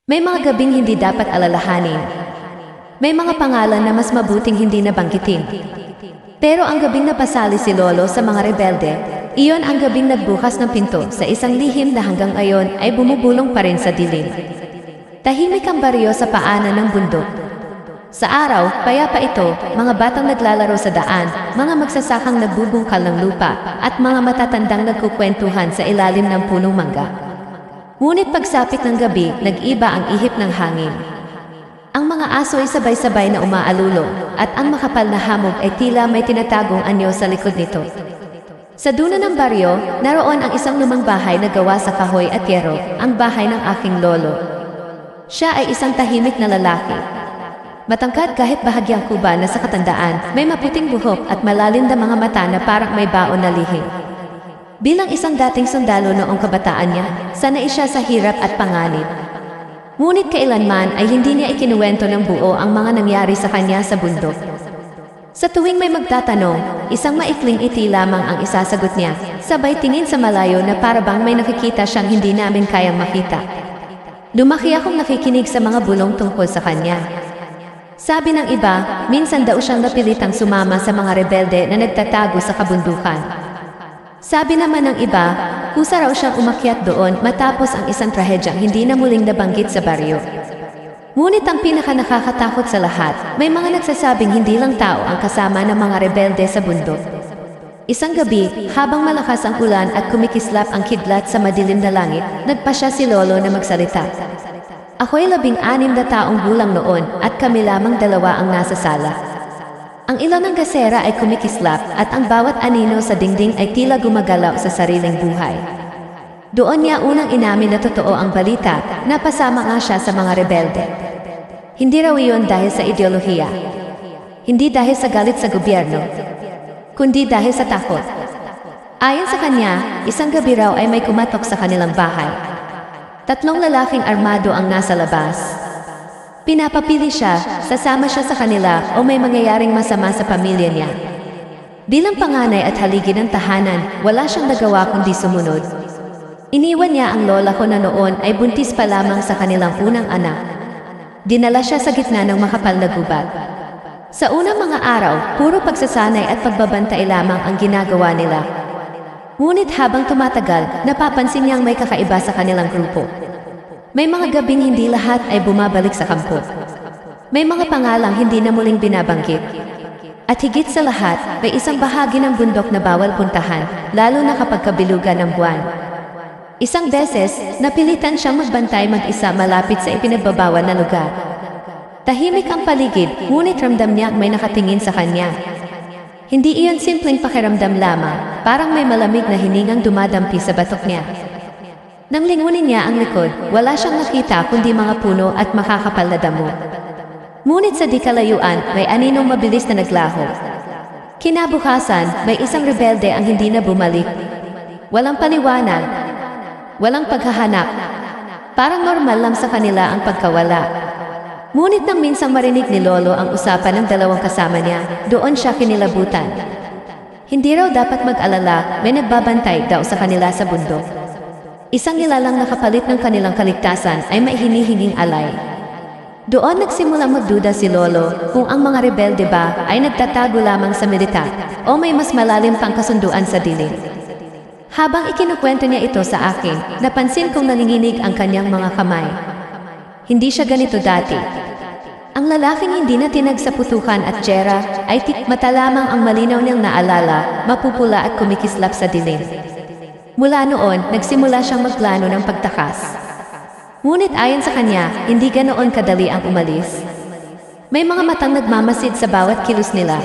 May mga gabing hindi dapat alalahanin. May mga pangalan na mas mabuting hindi nabanggitin. Pero ang gabing napasali si Lolo sa mga rebelde, iyon ang gabing nagbukas ng pinto sa isang lihim na hanggang ngayon ay bumubulong pa rin sa dilim. Tahimik ang baryo sa paanan ng bundok. Sa araw, payapa ito, mga batang naglalaro sa daan, mga magsasakang nagbubungkal ng lupa, at mga matatandang nagkukwentuhan sa ilalim ng punong mangga. Ngunit pagsapit ng gabi, nag-iba ang ihip ng hangin. Ang mga aso ay sabay-sabay na umaalulong, at ang makapal na hamog ay tila may tinatagong anyo sa likod nito. Sa dulo ng baryo, naroon ang isang lumang bahay na gawa sa kahoy at yero, ang bahay ng aking lolo. Siya ay isang tahimik na lalaki. Matangkad kahit bahagyang kuba na sa katandaan, may maputing buhok at malalim na mga mata na parang may baon na lihim. Bilang isang dating sundalo noong kabataan niya, sanay siya sa hirap at panganib. Ngunit kailanman ay hindi niya ikinuwento ng buo ang mga nangyari sa kanya sa bundok. Sa tuwing may magtatanong, isang maikling iti lamang ang isasagot niya, sabay tingin sa malayo na parabang may nakikita siyang hindi namin kayang makita. Lumaki akong nakikinig sa mga bulong tungkol sa kanya. Sabi ng iba, minsan daw siyang napilitang sumama sa mga rebelde na nagtatago sa kabundukan. Sabi naman ng iba, kusa raw siyang umakyat doon matapos ang isang trahedyang hindi na muling nabanggit sa baryo. Ngunit ang pinaka-nakakatakot sa lahat, may mga nagsasabing hindi lang tao ang kasama ng mga rebelde sa bundok. Isang gabi, habang malakas ang ulan at kumikislap ang kidlat sa madilim na langit, nagpasya si Lolo na magsalita. Ako'y 16 na taong gulang noon at kami lamang 2 ang nasa sala. Ang ilaw ng gasera ay kumikislap at ang bawat anino sa dingding ay tila gumagalaw sa sariling buhay. Doon niya unang inamin na totoo ang balita, napasama nga siya sa mga rebelde. Hindi raw iyon dahil sa ideolohiya. Hindi dahil sa galit sa gobyerno, kundi dahil sa takot. Ayon sa kanya, isang gabi raw ay may kumatok sa kanilang bahay. 3 lalaking armado ang nasa labas. Pinapapili siya, sasama siya sa kanila o may mangyayaring masama sa pamilya niya. Bilang panganay at haligi ng tahanan, wala siyang nagawa kundi sumunod. Iniwan niya ang lola ko na noon ay buntis pa lamang sa kanilang unang anak. Dinala siya sa gitna ng makapal na gubat. Sa unang mga araw, puro pagsasanay at pagbabantay lamang ang ginagawa nila. Ngunit habang tumatagal, napapansin niyang may kakaiba sa kanilang grupo. May mga gabing hindi lahat ay bumabalik sa kampo. May mga pangalang hindi na muling binabanggit. At higit sa lahat, may isang bahagi ng bundok na bawal puntahan, lalo na kapag kabilugan ng buwan. Isang beses, napilitan siyang magbantay mag-isa malapit sa ipinagbabawal na lugar. Tahimik ang paligid, ngunit ramdam niya may nakatingin sa kanya. Hindi iyon simpleng pakiramdam lamang, parang may malamig na hiningang dumadampi sa batok niya. Nang lingunin niya ang likod, wala siyang nakita kundi mga puno at makakapal na damo. Ngunit sa di kalayuan, may aninong mabilis na naglaho. Kinabukasan, may isang rebelde ang hindi na bumalik. Walang paliwanag, walang paghahanap. Parang normal lang sa kanila ang pagkawala. Ngunit nang minsang marinig ni Lolo ang usapan ng 2 kasama niya, doon siya kinilabutan. Hindi raw dapat mag-alala, may nagbabantay daw sa kanila sa bundok. Isang nilalang nakapalit ng kanilang kaligtasan ay may hinihinging alay. Doon nagsimulang magduda si Lolo kung ang mga rebelde ba ay nagtatago lamang sa militar o may mas malalim pang kasunduan sa dilim. Habang ikinukwento niya ito sa akin, napansin kong nanginginig ang kanyang mga kamay. Hindi siya ganito dati. Ang lalaking hindi na tinag sa putukan at tsera ay mata lamang ang malinaw niyang naalala, mapupula at kumikislap sa dilim. Mula noon, nagsimula siyang magplano ng pagtakas. Ngunit ayon sa kanya, hindi ganoon kadali ang umalis. May mga matang nagmamasid sa bawat kilos nila.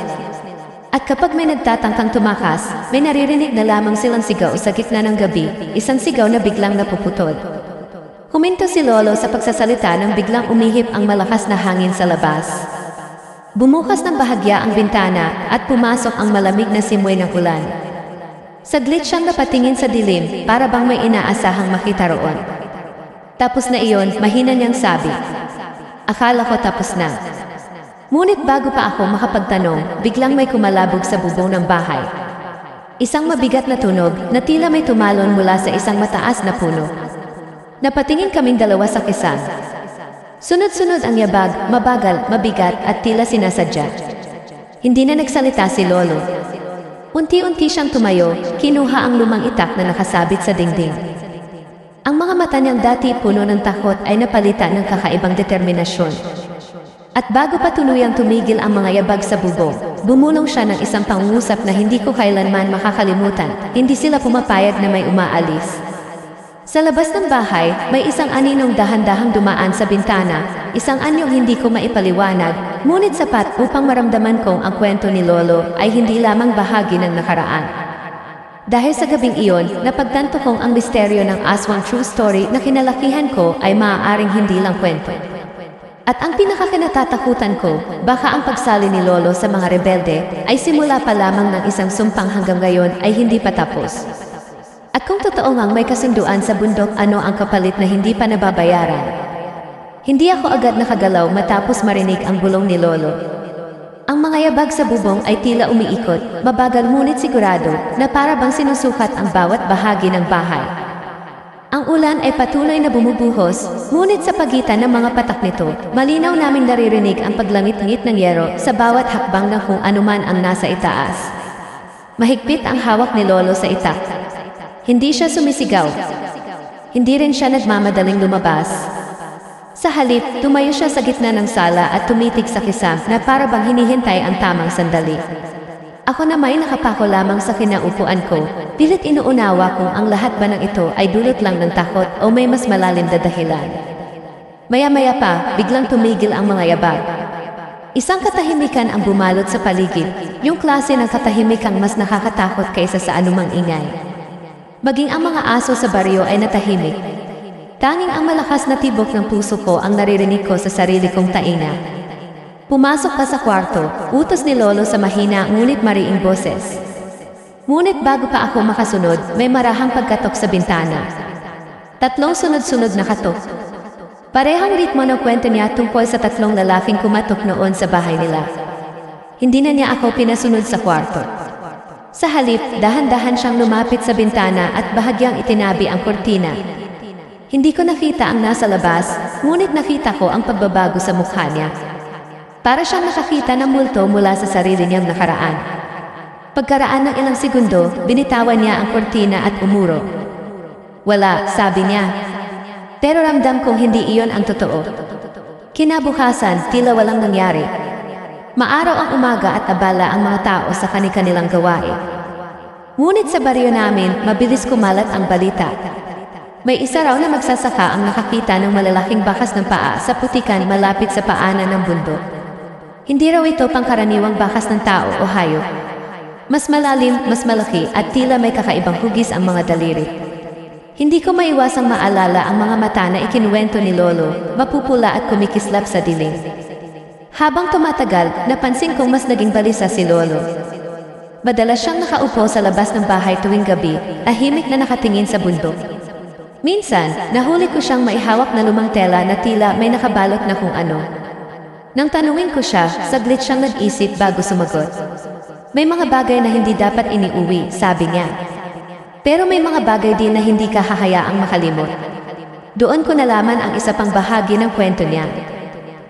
At kapag may nagtatangkang tumakas, may naririnig na lamang silang sigaw sa gitna ng gabi, isang sigaw na biglang napuputol. Huminto si Lolo sa pagsasalita nang biglang umihip ang malakas na hangin sa labas. Bumukas ng bahagya ang bintana at pumasok ang malamig na simoy ng ulan. Saglit siyang napatingin sa dilim para bang may inaasahang makita roon. Tapos na iyon, mahina niyang sabi, "Akala ko tapos na." Ngunit bago pa ako makapagtanong, biglang may kumalabog sa bubong ng bahay. Isang mabigat na tunog na tila may tumalon mula sa isang mataas na puno. Napatingin kaming 2 sa kisan. Sunod-sunod ang yabag, mabagal, mabigat at tila sinasadya. Hindi na nagsalita si Lolo. Unti-unti siyang tumayo, kinuha ang lumang itak na nakasabit sa dingding. Ang mga mata niyang dati puno ng takot ay napalitan ng kakaibang determinasyon. At bago pa tuluyang tumigil ang mga yabag sa bubong, bumulong siya ng isang pangungusap na hindi ko kailanman makakalimutan. Hindi sila pumapayag na may umaalis. Sa labas ng bahay, may isang aninong dahan-dahang dumaan sa bintana, isang anyong hindi ko maipaliwanag, ngunit sapat upang maramdaman kong ang kwento ni Lolo ay hindi lamang bahagi ng nakaraan. Dahil sa gabing iyon, napagtanto kong ang misteryo ng aswang true story na kinalakihan ko ay maaaring hindi lang kwento. At ang pinakakinatatakutan ko, baka ang pagsali ni Lolo sa mga rebelde ay simula pa lamang ng isang sumpang hanggang ngayon ay hindi pa tapos. At kung totoo ngang may kasunduan sa bundok, ano ang kapalit na hindi pa nababayaran? Hindi ako agad nakagalaw matapos marinig ang bulong ni Lolo. Ang mga yabag sa bubong ay tila umiikot, mabagal ngunit sigurado na para bang sinusukat ang bawat bahagi ng bahay. Ang ulan ay patuloy na bumubuhos, ngunit sa pagitan ng mga patak nito, malinaw naming naririnig ang paglangit-ngit ng yero sa bawat hakbang ng kung anuman ang nasa itaas. Mahigpit ang hawak ni Lolo sa itak. Hindi siya sumisigaw. Hindi rin siya nagmamadaling lumabas. Sa halip, tumayo siya sa gitna ng sala at tumitig sa kisam na para bang hinihintay ang tamang sandali. Ako na may nakapako lamang sa kinaupuan ko, pilit inuunawa kung ang lahat ba ng ito ay dulot lang ng takot o may mas malalim na dahilan. Maya-maya pa, biglang tumigil ang mga yabag. Isang katahimikan ang bumalot sa paligid, yung klase ng katahimikang mas nakakatakot kaysa sa anumang ingay. Maging ang mga aso sa baryo ay natahimik. Tanging ang malakas na tibok ng puso ko ang naririnig ko sa sarili kong tainga. Pumasok ka sa kwarto, utos ni Lolo sa mahina ngunit mariing boses. Ngunit bago pa ako makasunod, may marahang pagkatok sa bintana. 3 sunod-sunod na katok. Parehang ritmo ng kwento niya tungkol sa 3 lalaking kumatok noon sa bahay nila. Hindi na niya ako pinasunod sa kwarto. Sa halip, dahan-dahan siyang lumapit sa bintana at bahagyang itinabi ang kortina. Hindi ko nakita ang nasa labas, ngunit nakita ko ang pagbabago sa mukha niya. Para siyang nakakita ng multo mula sa sarili niyang nakaraan. Pagkaraan ng ilang segundo, binitawan niya ang kortina at umuro. Wala, sabi niya. Pero ramdam kong hindi iyon ang totoo. Kinabukasan, tila walang nangyari. Maaraw ang umaga at abala ang mga tao sa kani-kanilang gawain. Ngunit sa baryo namin, mabilis kumalat ang balita. May isa raw na magsasaka ang nakakita ng malalaking bakas ng paa sa putikan malapit sa paanan ng bundok. Hindi raw ito pangkaraniwang bakas ng tao o hayop. Mas malalim, mas malaki at tila may kakaibang hugis ang mga daliri. Hindi ko maiwasang maalala ang mga mata na ikinuwento ni Lolo, mapupula at kumikislap sa dilim. Habang tumatagal, napansin kong mas naging balisa si Lolo. Madalas siyang nakaupo sa labas ng bahay tuwing gabi, tahimik na nakatingin sa bundok. Minsan, nahuli ko siyang maihawak na lumang tela na tila may nakabalot na kung ano. Nang tanungin ko siya, saglit siyang nag-isip bago sumagot. May mga bagay na hindi dapat iniuwi, sabi niya. Pero may mga bagay din na hindi ka hahayaang makalimot. Doon ko nalaman ang isa pang bahagi ng kwento niya.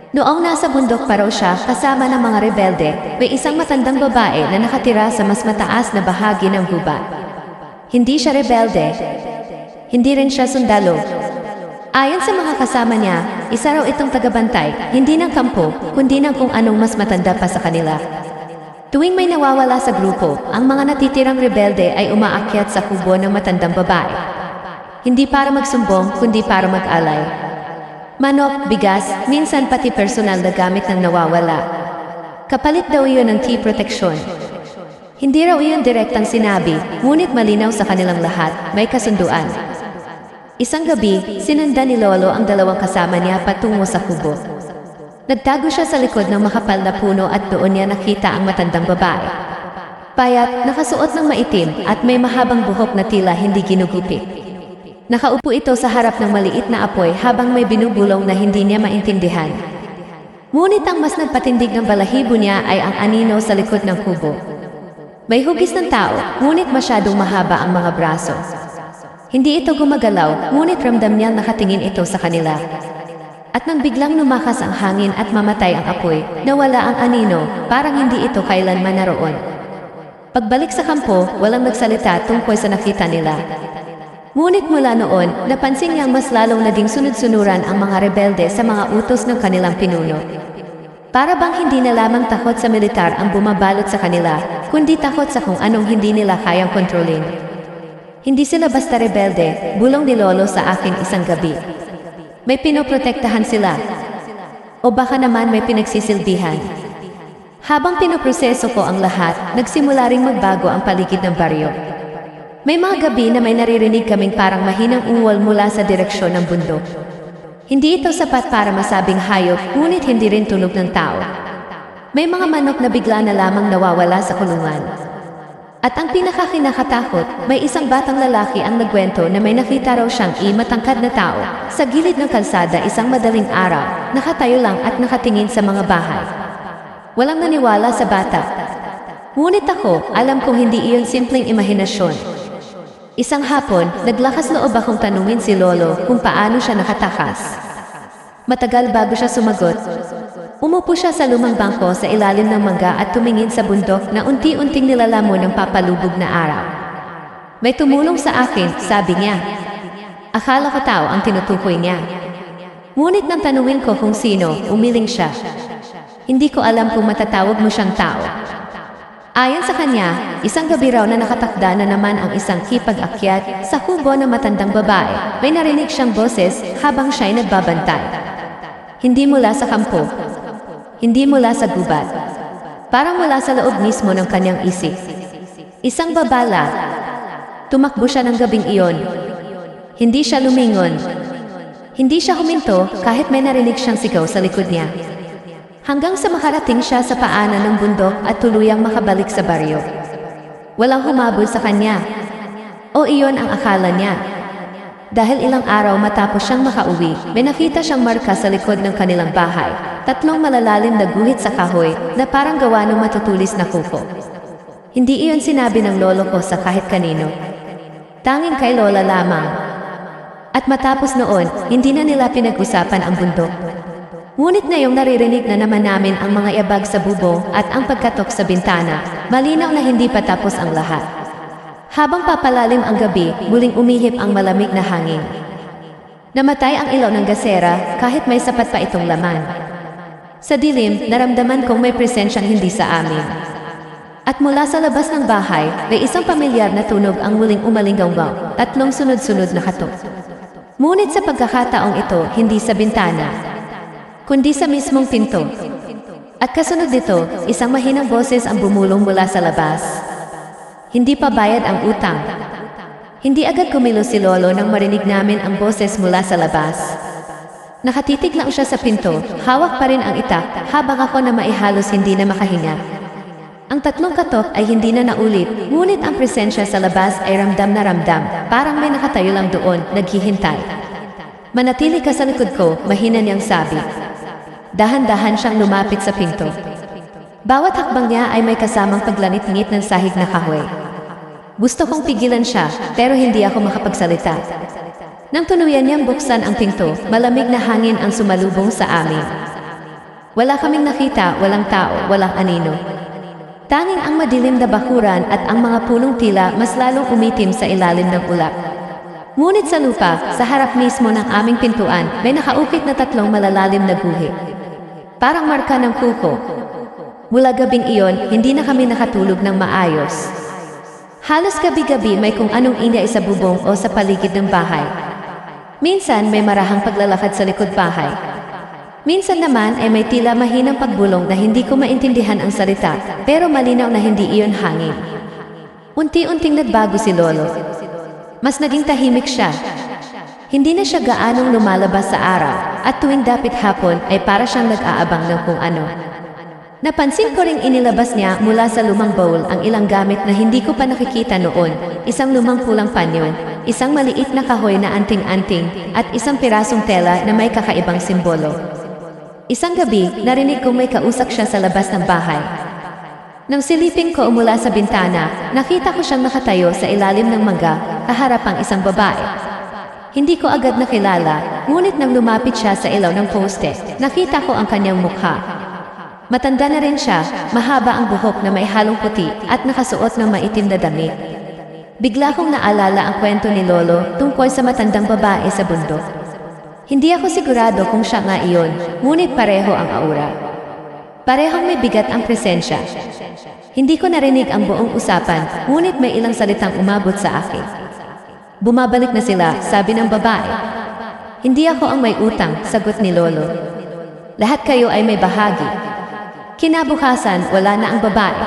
Noong nasa bundok pa raw siya kasama ng mga rebelde, may isang matandang babae na nakatira sa mas mataas na bahagi ng gubat. Hindi siya rebelde. Hindi rin siya sundalo. Ayon sa mga kasama niya, isa raw itong tagabantay, hindi ng kampo, kundi ng kung anong mas matanda pa sa kanila. Tuwing may nawawala sa grupo, ang mga natitirang rebelde ay umaakyat sa kubo ng matandang babae. Hindi para magsumbong, kundi para mag-alay. Manok, bigas, minsan pati personal na gamit ng nawawala. Kapalit daw iyon ng tea protection. Hindi raw iyon direktang sinabi, ngunit malinaw sa kanilang lahat, may kasunduan. Isang gabi, sinundan ni Lolo ang 2 kasama niya patungo sa kubo. Nagtago siya sa likod ng makapal na puno at doon niya nakita ang matandang babae. Payat, nakasuot ng maitim at may mahabang buhok na tila hindi ginugupit. Nakaupo ito sa harap ng maliit na apoy habang may binubulong na hindi niya maintindihan. Ngunit ang mas nagpatindig ng balahibo niya ay ang anino sa likod ng kubo. May hugis ng tao, ngunit masyadong mahaba ang mga braso. Hindi ito gumagalaw, ngunit ramdam niyang nakatingin ito sa kanila. At nang biglang lumakas ang hangin at mamatay ang apoy, nawala ang anino, parang hindi ito kailanman naroon. Pagbalik sa kampo, walang nagsalita tungkol sa nakita nila. Ngunit mula noon, napansin niyang mas lalong naging sunod-sunuran ang mga rebelde sa mga utos ng kanilang pinuno. Para bang hindi na lamang takot sa militar ang bumabalot sa kanila, kundi takot sa kung anong hindi nila kayang kontrolin. Hindi sila basta rebelde, bulong ni Lolo sa akin isang gabi. May pinoprotektahan sila. O baka naman may pinagsisilbihan. Habang pinoproseso ko ang lahat, nagsimula ring magbago ang paligid ng baryo. May mga gabi na may naririnig kaming parang mahinang ungol mula sa direksyon ng bundok. Hindi ito sapat para masabing hayop, ngunit hindi rin tunog ng tao. May mga manok na bigla na lamang nawawala sa kulungan. At ang pinakakinakatakot, may isang batang lalaki ang nagkwento na may nakita raw siyang matangkad na tao sa gilid ng kalsada isang madaling araw, nakatayo lang at nakatingin sa mga bahay. Walang naniwala sa bata. Ngunit ako, alam kong hindi iyon simpleng imahinasyon. Isang hapon, naglakas loob akong tanungin si Lolo kung paano siya nakatakas. Matagal bago siya sumagot. Umupo siya sa lumang bangko sa ilalim ng mangga at tumingin sa bundok na unti-unting nilalamon ng papalubog na araw. May tumulong sa akin, sabi niya. Akala ko tao ang tinutukoy niya. Ngunit nang tanungin ko kung sino, umiling siya. Hindi ko alam kung matatawag mo siyang tao. Ayon sa kanya, isang gabi raw na nakatakda na naman ang isang kipag-akyat sa kubo ng matandang babae. May narinig siyang boses habang siya'y nagbabantay. Hindi mula sa kampo. Hindi mula sa gubat. Parang mula sa loob mismo ng kanyang isip. Isang babala. Tumakbo siya ng gabing iyon. Hindi siya lumingon. Hindi siya huminto kahit may narinig siyang sigaw sa likod niya. Hanggang sa makarating siya sa paanan ng bundok at tuluyang makabalik sa baryo. Walang humabol sa kanya. O iyon ang akala niya. Dahil ilang araw matapos siyang makauwi, may nakita siyang marka sa likod ng kanilang bahay. 3 malalalim na guhit sa kahoy na parang gawa ng matutulis na kuko. Hindi iyon sinabi ng lolo ko sa kahit kanino. Tanging kay Lola lamang. At matapos noon, hindi na nila pinag-usapan ang bundok. Ngunit ngayong naririnig na naman namin ang mga yabag sa bubong at ang pagkatok sa bintana, malinaw na hindi pa tapos ang lahat. Habang papalalim ang gabi, muling umihip ang malamig na hangin. Namatay ang ilaw ng gasera kahit may sapat pa itong laman. Sa dilim, naramdaman kong may presensyang hindi sa amin. At mula sa labas ng bahay, may isang pamilyar na tunog ang muling umalinggaw-gaw, 3 sunod-sunod na katok. Ngunit sa pagkakataong ito, hindi sa bintana, kundi sa mismong pinto. At kasunod dito, isang mahinang boses ang bumulong mula sa labas. Hindi pa bayad ang utang. Hindi agad kumilos si Lolo nang marinig namin ang boses mula sa labas. Nakatitig lang siya sa pinto, hawak pa rin ang itak, habang ako na maihalos hindi na makahinga. Ang 3 katok ay hindi na naulit, ngunit ang presensya sa labas ay ramdam na ramdam, parang may nakatayo lang doon, naghihintay. Manatili ka sa likod ko, mahina niyang sabi. Dahan-dahan siyang lumapit sa pinto. Bawat hakbang niya ay may kasamang paglanit-ngit ng sahig na kahoy. Gusto kong pigilan siya, pero hindi ako makapagsalita. Nang tuluyan niyang buksan ang pinto, malamig na hangin ang sumalubong sa amin. Wala kaming nakita, walang tao, walang anino. Tanging ang madilim na bakuran at ang mga punong tila mas lalong umitim sa ilalim ng ulap. Ngunit sa lupa, sa harap mismo ng aming pintuan, may nakaukit na 3 malalalim na guhit. Parang marka ng kuko. Mula gabing iyon, hindi na kami nakatulog ng maayos. Halos gabi-gabi may kung anong ingay sa bubong o sa paligid ng bahay. Minsan may marahang paglalakad sa likod bahay. Minsan naman ay may tila mahinang pagbulong na hindi ko maintindihan ang salita, pero malinaw na hindi iyon hangin. Unti-unting nagbago si Lolo. Mas naging tahimik siya. Hindi na siya gaanong lumalabas sa araw, at tuwing dapit hapon ay para siyang nag-aabang ng kung ano. Napansin ko ring inilabas niya mula sa lumang bowl ang ilang gamit na hindi ko pa nakikita noon, isang lumang pulang panyo, isang maliit na kahoy na anting-anting, at isang pirasong tela na may kakaibang simbolo. Isang gabi, narinig kong may kausap siya sa labas ng bahay. Nang silipin ko mula sa bintana, nakita ko siyang nakatayo sa ilalim ng mangga, kaharap ang isang babae. Hindi ko agad nakilala, ngunit nang lumapit siya sa ilaw ng poste, nakita ko ang kanyang mukha. Matanda na rin siya, mahaba ang buhok na may halong puti at nakasuot ng maitim na damit. Bigla kong naalala ang kwento ni Lolo tungkol sa matandang babae sa bundok. Hindi ako sigurado kung siya nga iyon, ngunit pareho ang aura. Parehong may bigat ang presensya. Hindi ko narinig ang buong usapan, ngunit may ilang salitang umabot sa akin. Bumabalik na sila, sabi ng babae. Hindi ako ang may utang, sagot ni Lolo. Lahat kayo ay may bahagi. Kinabukasan, wala na ang babae.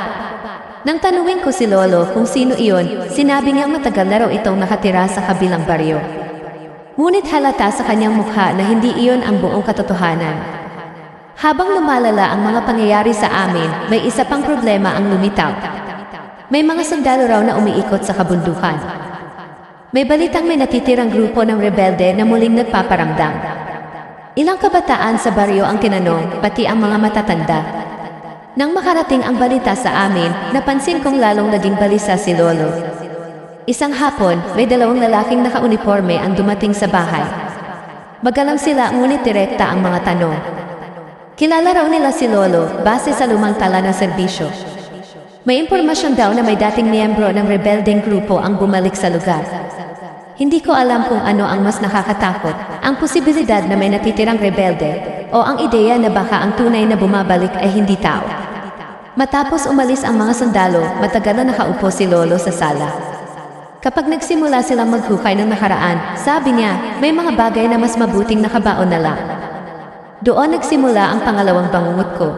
Nang tanungin ko si Lolo kung sino iyon, sinabi niyang matagal na raw itong nakatira sa kabilang baryo. Ngunit halata sa kanyang mukha na hindi iyon ang buong katotohanan. Habang lumalala ang mga pangyayari sa amin, may isa pang problema ang lumitaw. May mga sundalo raw na umiikot sa kabundukan. May balitang may natitirang grupo ng rebelde na muling nagpaparamdam. Ilang kabataan sa baryo ang tinanong, pati ang mga matatanda. Nang makarating ang balita sa amin, napansin kong lalong naging balisa si Lolo. Isang hapon, may dalawang lalaking nakauniforme ang dumating sa bahay. Magalang sila ngunit direkta ang mga tanong. Kilala raw nila si Lolo base sa lumang tala ng serbisyo. May impormasyon daw na may dating miyembro ng rebeldeng grupo ang bumalik sa lugar. Hindi ko alam kung ano ang mas nakakatakot, ang posibilidad na may natitirang rebelde o ang ideya na baka ang tunay na bumabalik ay hindi tao. Matapos umalis ang mga sundalo, matagal na nakaupo si Lolo sa sala. Kapag nagsimula silang maghukay ng nakaraan, sabi niya, may mga bagay na mas mabuting nakabaon na lang. Doon nagsimula ang pangalawang bangungot ko.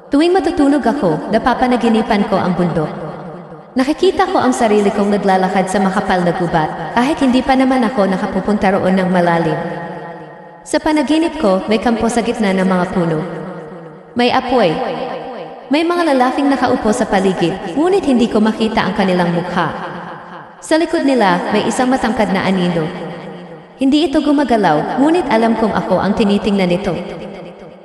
Tuwing matutulog ako, napapanaginipan ko ang bundok. Nakikita ko ang sarili kong naglalakad sa makapal na gubat, kahit hindi pa naman ako nakapupunta roon ng malalim. Sa panaginip ko, may kampo sa gitna ng mga puno. May apoy. May mga lalaking nakaupo sa paligid, ngunit hindi ko makita ang kanilang mukha. Sa likod nila, may isang matangkad na anino. Hindi ito gumagalaw, ngunit alam kong ako ang tinitingnan nito.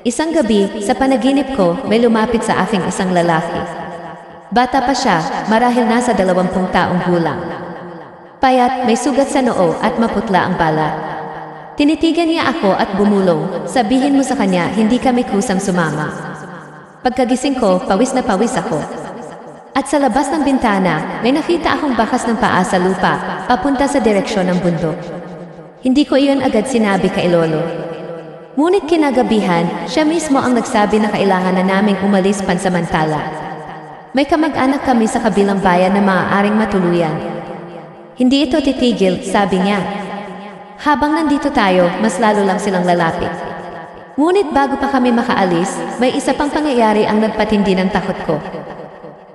Isang gabi, sa panaginip ko, may lumapit sa aking isang lalaki. Bata pa siya, marahil nasa 20 taong gulang. Payat, may sugat sa noo at maputla ang balat. Tinitigan niya ako at bumulong, sabihin mo sa kanya, hindi kami kusang sumama. Pagkagising ko, pawis na pawis ako. At sa labas ng bintana, may nakita akong bakas ng paa sa lupa, papunta sa direksyon ng bundok. Hindi ko iyon agad sinabi kay Lolo. Ngunit kinagabihan, siya mismo ang nagsabi na kailangan na naming umalis pansamantala. May kamag-anak kami sa kabilang bayan na maaaring matuluyan. Hindi ito titigil, sabi niya. Habang nandito tayo, mas lalo lang silang lalapit. Ngunit bago pa kami makaalis, may isa pang pangyayari ang nagpatindi ng takot ko.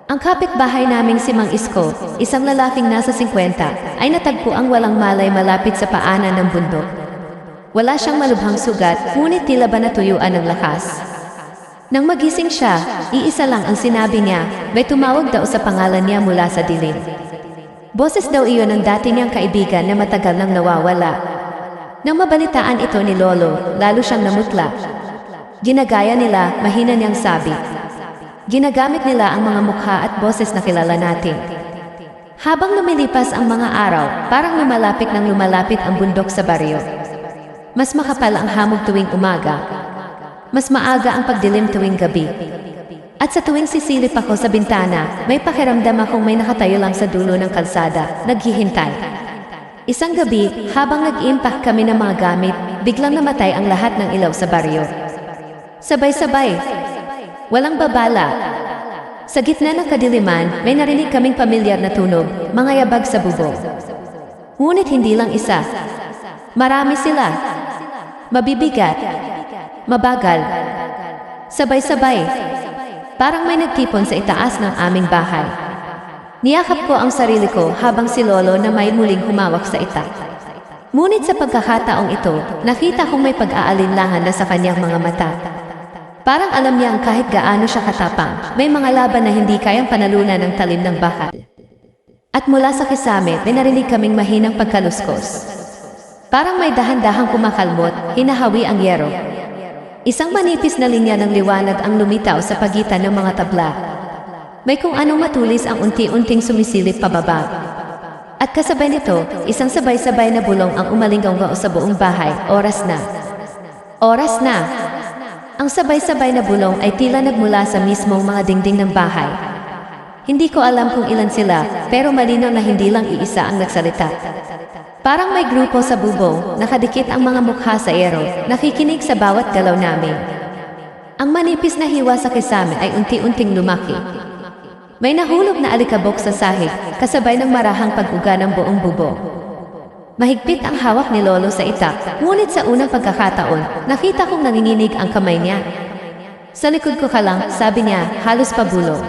Ang kapitbahay naming si Mang Isko, isang lalaking nasa 50, ay natagpo ang walang malay malapit sa paanan ng bundok. Wala siyang malubhang sugat, ngunit tila ba natuyuan ng lakas. Nang magising siya, iisa lang ang sinabi niya, may tumawag daw sa pangalan niya mula sa dilim. Boses daw iyon ng dati niyang kaibigan na matagal nang nawawala. Nang mabalitaan ito ni Lolo, lalo siyang namutla. Ginagaya nila, mahina niyang sabi. Ginagamit nila ang mga mukha at boses na kilala natin. Habang lumilipas ang mga araw, parang lumalapit ang bundok sa baryo. Mas makapal ang hamog tuwing umaga. Mas maaga ang pagdilim tuwing gabi. At sa tuwing sisilip ako sa bintana, may pakiramdam akong may nakatayo lang sa dulo ng kalsada, naghihintay. Isang gabi, habang nag-impact kami ng mga gamit, biglang namatay ang lahat ng ilaw sa baryo. Sabay-sabay. Walang babala. Sa gitna ng kadiliman, may narinig kaming pamilyar na tunog, mga yabag sa bubong. Ngunit hindi lang isa. Marami sila. Mabibigat. Mabagal. Sabay-sabay. Parang may nagtipon sa itaas ng aming bahay. Niyakap ko ang sarili ko habang si Lolo na may muling humawak sa itak. Ngunit sa pagkakataong ito, nakita kong may pag-aalinlangan na sa kanyang mga mata. Parang alam niyang kahit gaano siya katapang, may mga laban na hindi kayang panalunan ng talim ng bakal. At mula sa kisame, may narinig kaming mahinang pagkaluskos. Parang may dahan-dahang kumakalmot, hinahawi ang yero. Isang manipis na linya ng liwanag ang lumitaw sa pagitan ng mga tabla. May kung anong matulis ang unti-unting sumisilip pababa. At kasabay nito, isang sabay-sabay na bulong ang umalinggaw sa buong bahay. Oras na. Oras na! Ang sabay-sabay na bulong ay tila nagmula sa mismong mga dingding ng bahay. Hindi ko alam kung ilan sila, pero malinaw na hindi lang iisa ang nagsalita. Parang may grupo sa bubong, nakadikit ang mga mukha sa ero, nakikinig sa bawat galaw namin. Ang manipis na hiwa sa kisame ay unti-unting lumaki. May nahulog na alikabok sa sahig, kasabay ng marahang pag-uga ng buong bubong. Mahigpit ang hawak ni Lolo sa itak, ngunit sa unang pagkakataon, nakita kong nanginginig ang kamay niya. Sa likod ko ka lang, sabi niya, halos pabulong.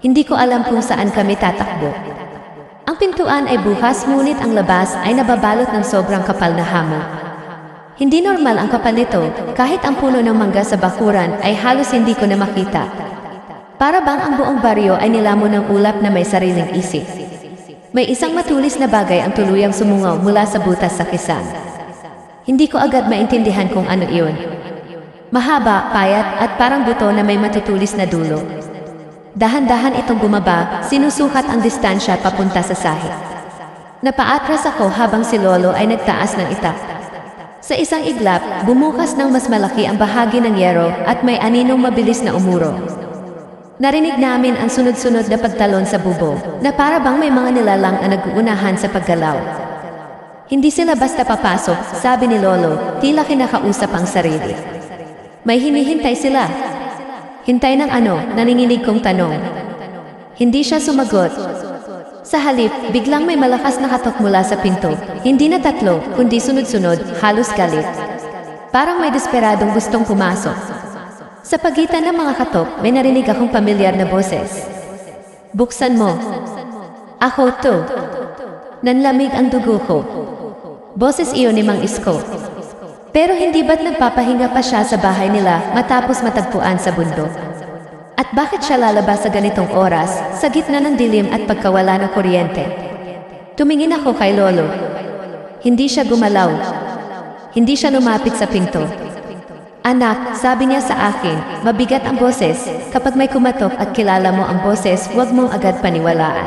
Hindi ko alam kung saan kami tatakbo. Ang pintuan ay bukas, ngunit ang labas ay nababalot ng sobrang kapal na hamog. Hindi normal ang kapal nito, kahit ang puno ng mangga sa bakuran ay halos hindi ko na makita. Para bang ang buong baryo ay nilamon ng ulap na may sariling isip. May isang matulis na bagay ang tuluyang sumungaw mula sa butas sa kisam. Hindi ko agad maintindihan kung ano iyon. Mahaba, payat at parang buto na may matutulis na dulo. Dahan-dahan itong bumaba, sinusukat ang distansya papunta sa sahig. Napaatras ako habang si Lolo ay nagtaas ng itak. Sa isang iglap, bumukas ng mas malaki ang bahagi ng yero at may aninong mabilis na umuro. Narinig namin ang sunod-sunod na pagtalon sa bubong, na para bang may mga nilalang na nag-uunahan sa paggalaw. Hindi sila basta papasok, sabi ni Lolo, tila kinakausap ang sarili. May hinihintay sila. Hintay ng ano, naninginig kong tanong. Hindi siya sumagot. Sa halip, biglang may malakas na katok mula sa pinto. Hindi na tatlo, kundi sunod-sunod, halos galit. Parang may desperadong gustong pumasok. Sa pagitan ng mga katok, may narinig akong pamilyar na boses. Buksan mo. Ako to. Nanlamig ang dugo ko. Boses iyon ni Mang Isko. Pero hindi ba't nagpapahinga pa siya sa bahay nila matapos matagpuan sa bundok? At bakit siya lalabas sa ganitong oras, sa gitna ng dilim at pagkawala ng kuryente? Tumingin ako kay Lolo. Hindi siya gumalaw. Hindi siya lumapit sa pinto. Anak, sabi niya sa akin, mabigat ang boses. Kapag may kumatok at kilala mo ang boses, huwag mong agad paniwalaan.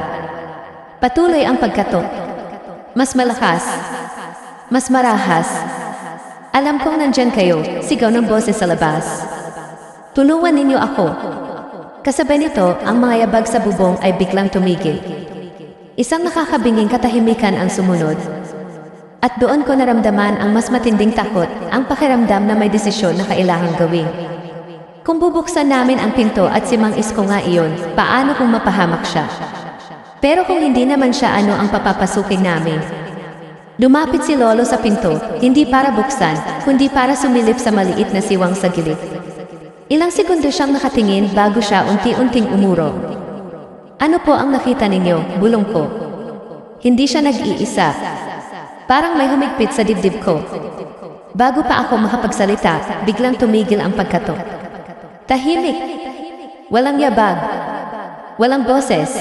Patuloy ang pagkatok. Mas malakas. Mas marahas. Alam kong nandyan kayo, sigaw ng boses sa labas. Tulungan ninyo ako. Kasabay nito, ang mga yabag sa bubong ay biglang tumigil. Isang nakakabinging katahimikan ang sumunod. At doon ko naramdaman ang mas matinding takot, ang pakiramdam na may desisyon na kailangang gawin. Kung bubuksan namin ang pinto at si Mang Isko nga iyon, paano kung mapahamak siya? Pero kung hindi naman siya, ano ang papapasukin namin? Lumapit si Lolo sa pinto, hindi para buksan, kundi para sumilip sa maliit na siwang sa gilid. Ilang segundo siyang nakatingin bago siya unti-unting umuro. Ano po ang nakita ninyo? Bulong ko. Hindi siya nag-iisa. Parang may humigpit sa dibdib ko. Bago pa ako makapagsalita, biglang tumigil ang pagkatok. Tahimik. Walang yabag. Walang boses.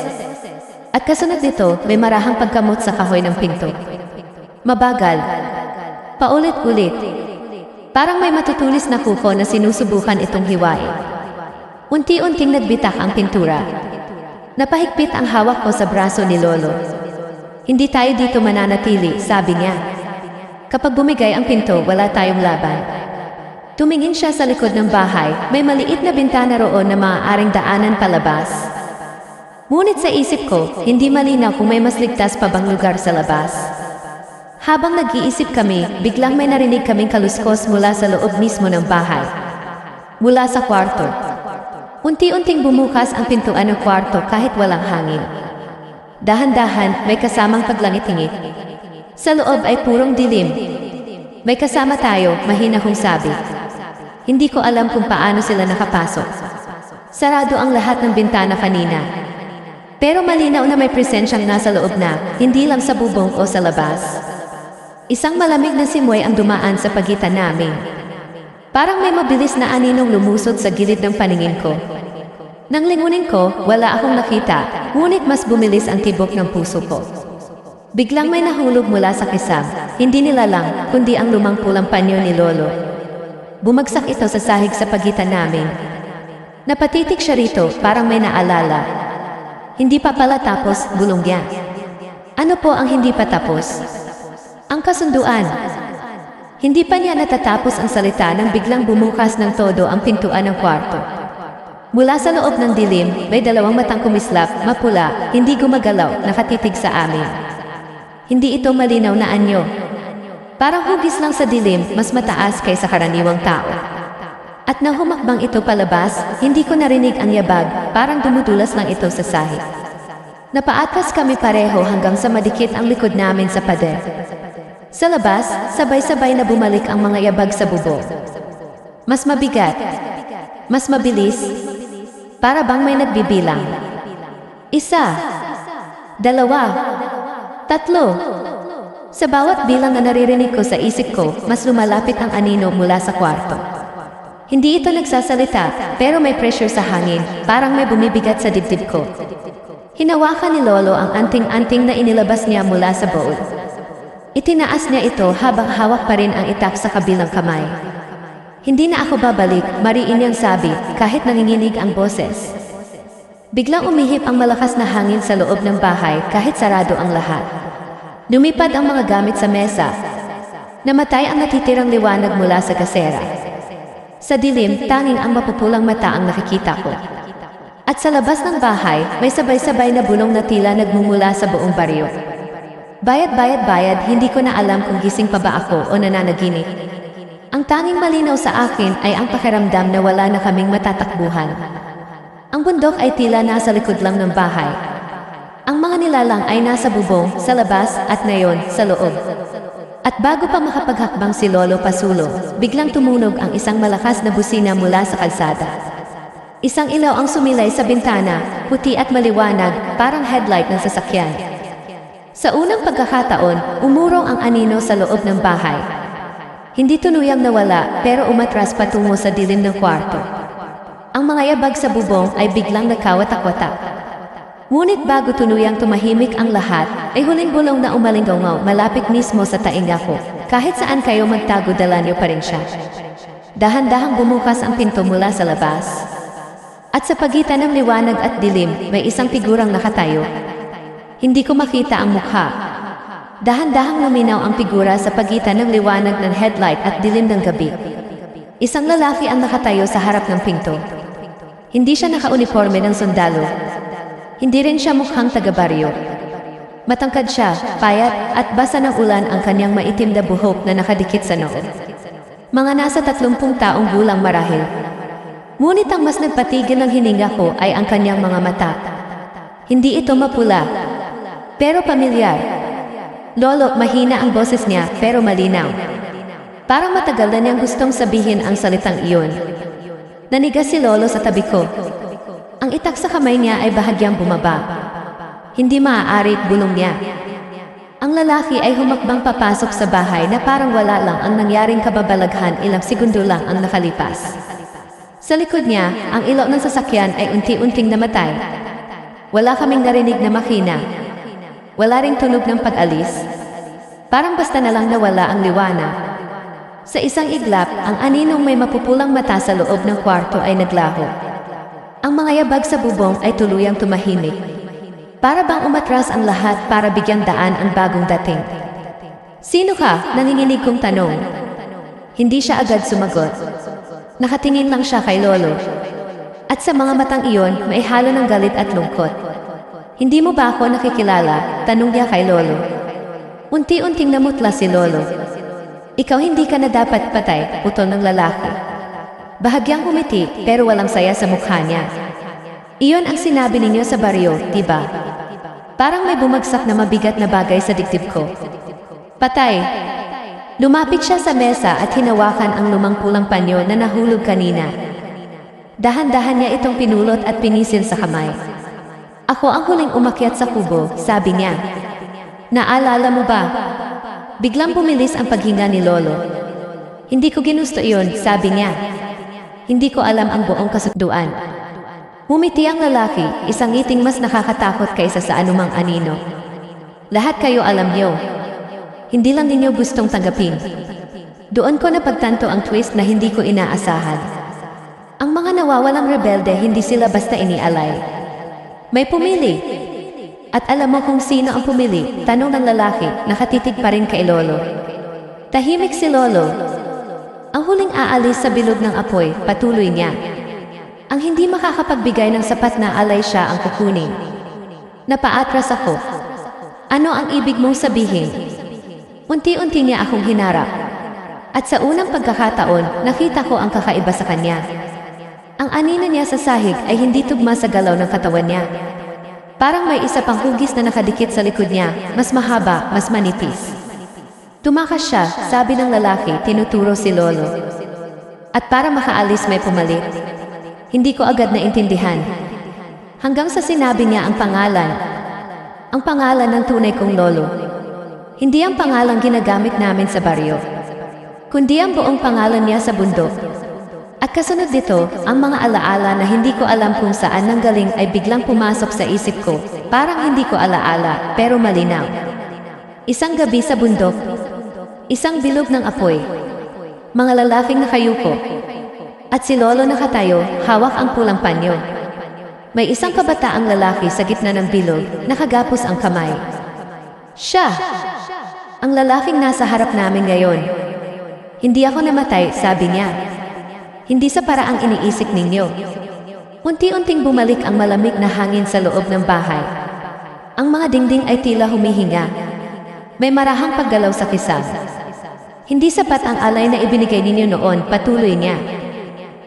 At kasunod nito, may marahang pagkamot sa kahoy ng pinto. Mabagal. Paulit-ulit. Parang may matutulis na kuko na sinusubukan itong hiwain. Unti-unting nagbitak ang pintura. Napahigpit ang hawak ko sa braso ni Lolo. Hindi tayo dito mananatili, sabi niya. Kapag bumigay ang pinto, wala tayong laban. Tumingin siya sa likod ng bahay, may maliit na bintana roon na maaaring daanan palabas. Ngunit sa isip ko, hindi malinaw kung may mas ligtas pa bang lugar sa labas. Habang nag-iisip kami, biglang may narinig kaming kaluskos mula sa loob mismo ng bahay. Mula sa kwarto. Unti-unting bumukas ang pintuan ng kwarto kahit walang hangin. Dahan-dahan, may kasamang paglangit-ngit. Sa loob ay purong dilim. May kasama tayo, mahina kong sabi. Hindi ko alam kung paano sila nakapasok. Sarado ang lahat ng bintana kanina. Pero malinaw na may presensyang nasa loob na, hindi lang sa bubong o sa labas. Isang malamig na simoy ang dumaan sa pagitan namin. Parang may mabilis na aninong lumusot sa gilid ng paningin ko. Nang lingunin ko, wala akong nakita, ngunit mas bumilis ang tibok ng puso ko. Biglang may nahulog mula sa kisam, hindi nilalang, kundi ang lumang pulang panyo ni Lolo. Bumagsak ito sa sahig sa pagitan namin. Napatitik siya rito, parang may naalala. Hindi pa pala tapos, bulong niya. Ano po ang hindi pa tapos? Ang kasunduan. Hindi pa niya natatapos ang salita nang biglang bumukas ng todo ang pintuan ng kwarto. Mula sa loob ng dilim, may dalawang matang kumislap, mapula, hindi gumagalaw, nakatitig sa amin. Hindi ito malinaw na anyo. Parang hugis lang sa dilim, mas mataas kaysa karaniwang tao. At nang humakbang ito palabas, hindi ko narinig ang yabag, parang dumudulas lang ito sa sahig. Napaatras kami pareho hanggang sa madikit ang likod namin sa pader. Sa labas, sabay-sabay na bumalik ang mga yabag sa bubong. Mas mabigat, mas mabilis, para bang may nagbibilang. 1, 2, 3. Sa bawat bilang na naririnig ko sa isip ko, mas lumalapit ang anino mula sa kwarto. Hindi ito nagsasalita, pero may pressure sa hangin, parang may bumibigat sa dibdib ko. Hinawakan ni Lolo ang anting-anting na inilabas niya mula sa bowl. Itinaas niya ito habang hawak pa rin ang itak sa kabilang kamay. Hindi na ako babalik, mariin niyang sabi, kahit nanginginig ang boses. Biglang umihip ang malakas na hangin sa loob ng bahay kahit sarado ang lahat. Lumipad ang mga gamit sa mesa. Namatay ang natitirang liwanag mula sa gasera. Sa dilim, tanging ang mapupulang mata ang nakikita ko. At sa labas ng bahay, may sabay-sabay na bulong na tila nagmumula sa buong baryo. Bayad, hindi ko na alam kung gising pa ba ako o nananaginip. Ang tanging malinaw sa akin ay ang pakiramdam na wala na kaming matatakbuhan. Ang bundok ay tila nasa likod lang ng bahay. Ang mga nilalang ay nasa bubong, sa labas, at ngayon, sa loob. At bago pa makapaghakbang si Lolo pasulo, biglang tumunog ang isang malakas na busina mula sa kalsada. Isang ilaw ang sumilay sa bintana, puti at maliwanag, parang headlight ng sasakyan. Sa unang pagkakataon, umurong ang anino sa loob ng bahay. Hindi tuluyang nawala, pero umatras patungo sa dilim ng kwarto. Ang mga yabag sa bubong ay biglang nagkawatak-watak. Ngunit bago tuluyang tumahimik ang lahat, ay huling bulong na umalingaw malapit mismo sa tainga ko. Kahit saan kayo magtago, dala niyo pa rin siya. Dahan-dahang bumukas ang pinto mula sa labas. At sa pagitan ng liwanag at dilim, may isang figurang nakatayo. Hindi ko makita ang mukha. Dahan-dahang luminaw ang figura sa pagitan ng liwanag ng headlight at dilim ng gabi. Isang lalaki ang nakatayo sa harap ng pinto. Hindi siya naka-uniforme ng sundalo. Hindi rin siya mukhang taga-baryo. Matangkad siya, payat, at basa ng ulan ang kanyang maitim na buhok na nakadikit sa noo. Mga nasa 30 taong gulang marahil. Ngunit ang mas nagpatigil ng hininga ko ay ang kanyang mga mata. Hindi ito mapula, pero pamilyar. Lolo, mahina ang boses niya, pero malinaw. Parang matagal na niyang gustong sabihin ang salitang iyon. Nanigas si Lolo sa tabi ko. Ang itak sa kamay niya ay bahagyang bumaba. Hindi maaari, bulong niya. Ang lalaki ay humakbang papasok sa bahay na parang wala lang ang nangyaring kababalaghan, ilang segundo lang ang nakalipas. Sa likod niya, ang ilaw ng sasakyan ay unti-unting namatay. Wala kaming narinig na makina. Wala ring tunog ng pag-alis. Parang basta na lang nawala ang liwanag. Sa isang iglap, ang aninong may mapupulang mata sa loob ng kwarto ay naglaho. Ang mga yabag sa bubong ay tuluyang tumahimik. Para bang umatras ang lahat para bigyang daan ang bagong dating. Sino ka? Nanginginig kong tanong. Hindi siya agad sumagot. Nakatingin lang siya kay Lolo. At sa mga matang iyon, may halo ng galit at lungkot. Hindi mo ba ako nakikilala? Tanong niya kay Lolo. Unti-unting namutla si Lolo. Ikaw hindi ka na dapat patay, putol ng lalaki. Bahagyang umiti, pero walang saya sa mukha niya. Iyon ang sinabi ninyo sa baryo, diba? Parang may bumagsak na mabigat na bagay sa dibdib ko. Patay. Lumapit siya sa mesa at hinawakan ang lumang pulang panyo na nahulog kanina. Dahan-dahan niya itong pinulot at pinisil sa kamay. Ako ang huling umakyat sa kubo, sabi niya. Naalala mo ba? Biglang bumilis ang paghinga ni Lolo. Hindi ko ginusto iyon, sabi niya. Hindi ko alam ang buong kasunduan. Humiti ang lalaki, isang ngiting mas nakakatakot kaysa sa anumang anino. Lahat kayo alam niyo. Hindi lang ninyo gustong tanggapin. Doon ko napagtanto ang twist na hindi ko inaasahan. Ang mga nawawalang rebelde, hindi sila basta inialay. May pumili. At alam mo kung sino ang pumili? Tanong ng lalaki, nakatitig pa rin kay Lolo. Tahimik si Lolo. Ang huling aalis sa bilog ng apoy, patuloy niya. Ang hindi makakapagbigay ng sapat na alay siya ang kukunin. Napaatras ako. Ano ang ibig mong sabihin? Unti-unti niya akong hinarap. At sa unang pagkakataon, nakita ko ang kakaiba sa kanya. Ang anino niya sa sahig ay hindi tugma sa galaw ng katawan niya. Parang may isa pang hugis na nakadikit sa likod niya, mas mahaba, mas manipis. Tumakas siya, sabi ng lalaki, tinuturo si Lolo. At para makaalis may pumalit. Hindi ko agad naintindihan. Hanggang sa sinabi niya ang pangalan. Ang pangalan ng tunay kong lolo. Hindi ang pangalang ginagamit namin sa baryo, kundi ang buong pangalan niya sa bundok. At kasunod dito, ang mga alaala na hindi ko alam kung saan nanggaling ay biglang pumasok sa isip ko. Parang hindi ko alaala, pero malinaw. Isang gabi sa bundok. Isang bilog ng apoy. Mga lalaking nakayuko. At si Lolo nakatayo, hawak ang pulang panyo. May isang kabataang lalaki sa gitna ng bilog, nakagapos ang kamay. Siya! Ang lalaking nasa harap namin ngayon. Hindi ako namatay, sabi niya. Hindi sa paraang iniisip ninyo. Unti-unting bumalik ang malamig na hangin sa loob ng bahay. Ang mga dingding ay tila humihinga. May marahang paggalaw sa kisam. Hindi sapat ang alay na ibinigay ninyo noon, patuloy niya.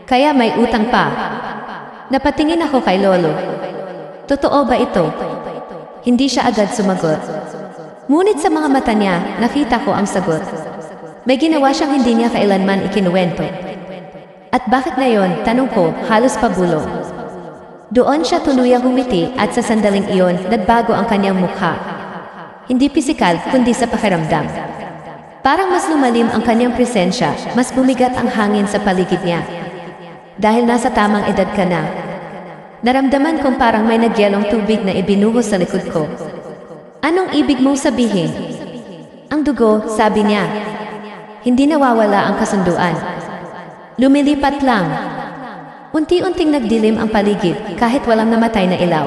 Kaya may utang pa. Napatingin ako kay Lolo. Totoo ba ito? Hindi siya agad sumagot. Ngunit sa mga mata niya, nakita ko ang sagot. May ginawa siyang hindi niya kailanman ikinuwento. At bakit ngayon, tanong ko, halos pabulong. Doon siya tuluyang humiti at sa sandaling iyon, nagbago ang kanyang mukha. Hindi pisikal, kundi sa pakiramdam. Parang mas lumalim ang kanyang presensya, mas bumigat ang hangin sa paligid niya. Dahil nasa tamang edad ka na. Naramdaman kong parang may nagyelong tubig na ibinuhos sa likod ko. Anong ibig mong sabihin? Ang dugo, sabi niya. Hindi nawawala ang kasunduan. Lumilipat lang. Unti-unting nagdilim ang paligid kahit walang namatay na ilaw.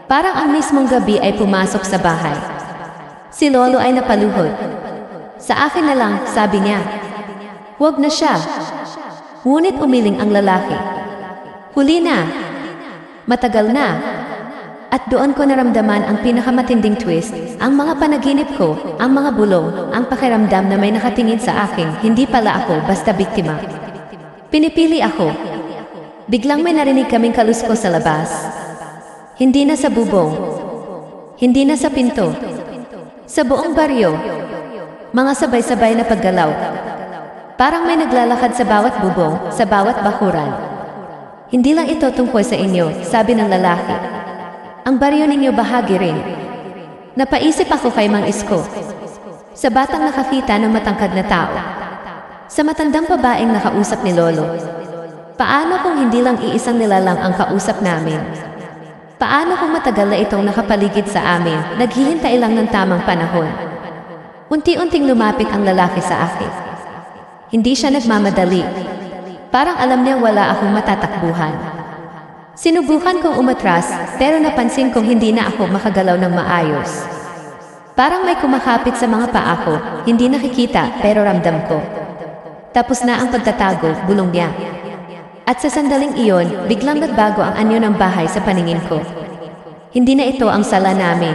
Parang ang mismong gabi ay pumasok sa bahay. Si Lolo ay napaluhod. Sa akin na lang, sabi niya. Huwag na siya. Ngunit umiling ang lalaki. Huli na. Matagal na. At doon ko naramdaman ang pinakamatinding twist, ang mga panaginip ko, ang mga bulong, ang pakiramdam na may nakatingin sa akin, hindi pala ako basta biktima. Pinipili ako. Biglang may narinig kaming kalusko sa labas. Hindi na sa bubong. Hindi na sa pinto. Sa buong baryo. Mga sabay-sabay na paggalaw. Parang may naglalakad sa bawat bubong, sa bawat bakuran. Hindi lang ito tungkol sa inyo, sabi ng lalaki. Ang baryo ninyo bahagi rin. Napaisip ako kay Mang Isko. Sa batang nakakita ng matangkad na tao. Sa matandang babaeng nakausap ni Lolo. Paano kung hindi lang iisang nilalang ang kausap namin? Paano kung matagal na itong nakapaligid sa amin, naghihintay lang ng tamang panahon? Unti-unting lumapit ang lalaki sa akin. Hindi siya nagmamadali. Parang alam niyang wala akong matatakbuhan. Sinubukan kong umatras, pero napansin kong hindi na ako makagalaw ng maayos. Parang may kumakapit sa mga paa ko, hindi nakikita pero ramdam ko. Tapos na ang pagtatago, bulong niya. At sa sandaling iyon, biglang nagbago ang anyo ng bahay sa paningin ko. Hindi na ito ang sala namin,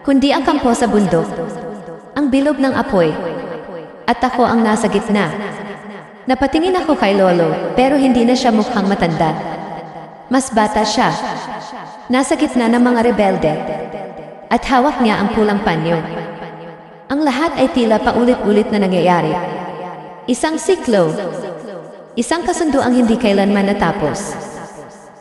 kundi ang kampo sa bundok. Ang bilog ng apoy. At ako ang nasa gitna. Napatingin ako kay Lolo, pero hindi na siya mukhang matanda. Mas bata siya. Nasa gitna ng mga rebelde. At hawak niya ang pulang panyo. Ang lahat ay tila paulit-ulit na nangyayari. Isang siklo. Isang kasunduang hindi kailanman natapos.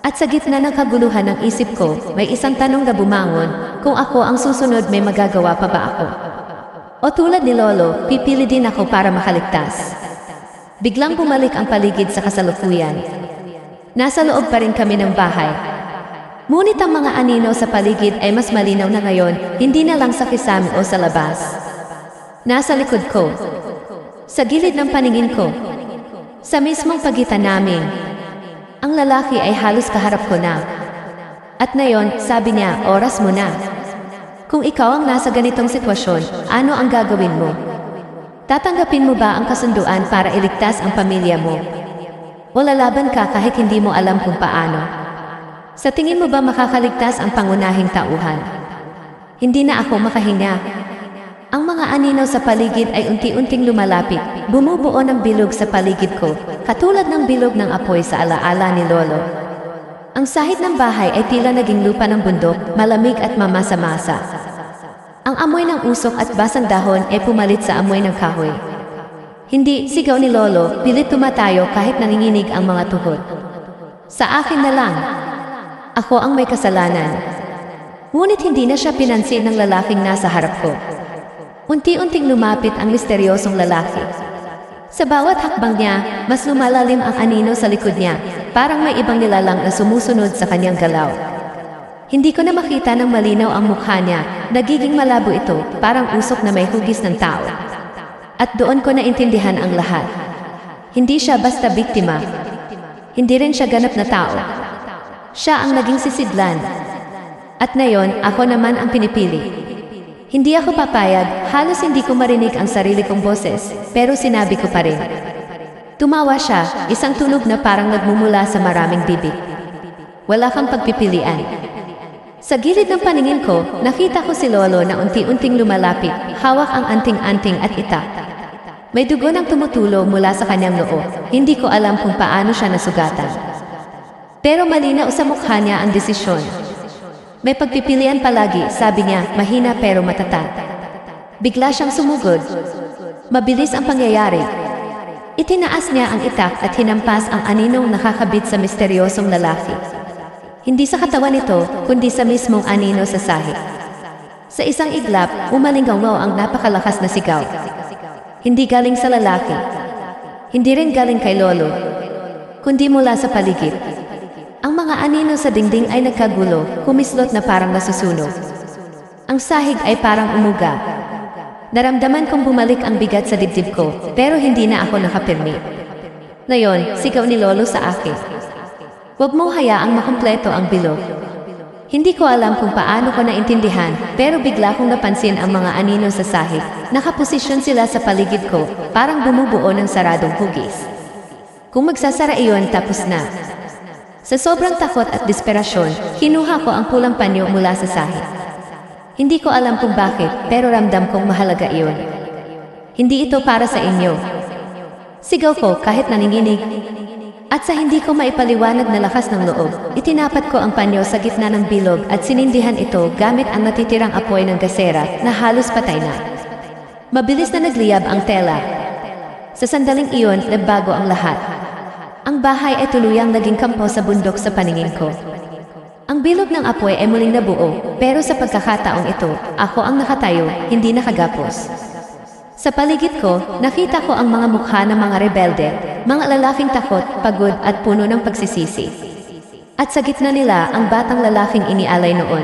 At sa gitna ng kaguluhan ng isip ko, may isang tanong na bumangon, kung ako ang susunod may magagawa pa ba ako? O tulad ni Lolo, pipili din ako para makaligtas. Biglang bumalik ang paligid sa kasalukuyan. Nasa loob pa rin kami ng bahay. Ngunit ang mga anino sa paligid ay mas malinaw na ngayon, hindi na lang sa kisame o sa labas. Nasa likod ko. Sa gilid ng paningin ko. Sa mismong pagitan namin. Ang lalaki ay halos kaharap ko na. At ngayon, sabi niya, oras mo na. Kung ikaw ang nasa ganitong sitwasyon, ano ang gagawin mo? Tatanggapin mo ba ang kasunduan para iligtas ang pamilya mo? O lalaban ka kahit hindi mo alam kung paano? Sa tingin mo ba makakaligtas ang pangunahing tauhan? Hindi na ako makahinga. Ang mga anino sa paligid ay unti-unting lumalapit, bumubuo ng bilog sa paligid ko, katulad ng bilog ng apoy sa alaala ni Lolo. Ang sahig ng bahay ay tila naging lupa ng bundok, malamig at mamasa-masa. Ang amoy ng usok at basang dahon ay pumalit sa amoy ng kahoy. Hindi, sigaw ni Lolo, pilit tumatayo kahit nanginginig ang mga tuhod. Sa akin na lang. Ako ang may kasalanan. Ngunit hindi na siya pinansin ng lalaking nasa harap ko. Unti-unting lumapit ang misteryosong lalaki. Sa bawat hakbang niya, mas lumalalim ang anino sa likod niya, parang may ibang nilalang na sumusunod sa kanyang galaw. Hindi ko na makita ng malinaw ang mukha niya, nagiging malabo ito, parang usok na may hugis ng tao. At doon ko naintindihan ang lahat. Hindi siya basta biktima. Hindi rin siya ganap na tao. Siya ang naging sisidlan. At ngayon, ako naman ang pinipili. Hindi ako papayag, halos hindi ko marinig ang sarili kong boses, pero sinabi ko pa rin. Tumawa siya, isang tunog na parang nagmumula sa maraming bibig. Wala kang pagpipilian. Sa gilid ng paningin ko, nakita ko si Lolo na unti-unting lumalapit, hawak ang anting-anting at itak. May dugo ng tumutulo mula sa kanyang noo, hindi ko alam kung paano siya nasugatan. Pero malinaw sa mukha niya ang desisyon. May pagpipilian palagi, sabi niya, mahina pero matatag. Bigla siyang sumugod. Mabilis ang pangyayari. Itinaas niya ang itak at hinampas ang aninong nakakabit sa misteryosong lalaki. Hindi sa katawan nito, kundi sa mismong anino sa sahig. Sa isang iglap, umalingaw ang napakalakas na sigaw. Hindi galing sa lalaki. Hindi rin galing kay Lolo, kundi mula sa paligid. Ang mga anino sa dingding ay nagkagulo, kumislot na parang nasusunog. Ang sahig ay parang umuga. Naramdaman kong bumalik ang bigat sa dibdib ko, pero hindi na ako nakapirmi. Ngayon, sigaw ni Lolo sa akin. Huwag mo hayaang makumpleto ang bilog. Hindi ko alam kung paano ko naintindihan, pero bigla kong napansin ang mga anino sa sahig. Nakaposisyon sila sa paligid ko, parang bumubuo ng saradong hugis. Kung magsasara iyon, tapos na. Sa sobrang takot at desperasyon, kinuha ko ang pulang panyo mula sa sahig. Hindi ko alam kung bakit, pero ramdam kong mahalaga iyon. Hindi ito para sa inyo. Sigaw ko kahit nanginginig. At sa hindi ko maipaliwanag na lakas ng loob, itinapat ko ang panyo sa gitna ng bilog at sinindihan ito gamit ang natitirang apoy ng gasera na halos patay na. Mabilis na nagliyab ang tela. Sa sandaling iyon, nagbago ang lahat. Ang bahay ay tuluyang naging kampo sa bundok sa paningin ko. Ang bilog ng apoy ay muling nabuo, pero sa pagkakataong ito, ako ang nakatayo, hindi nakagapos. Sa paligid ko, nakita ko ang mga mukha ng mga rebelde, mga lalaking takot, pagod at puno ng pagsisisi. At sa gitna nila ang batang lalaking inialay noon.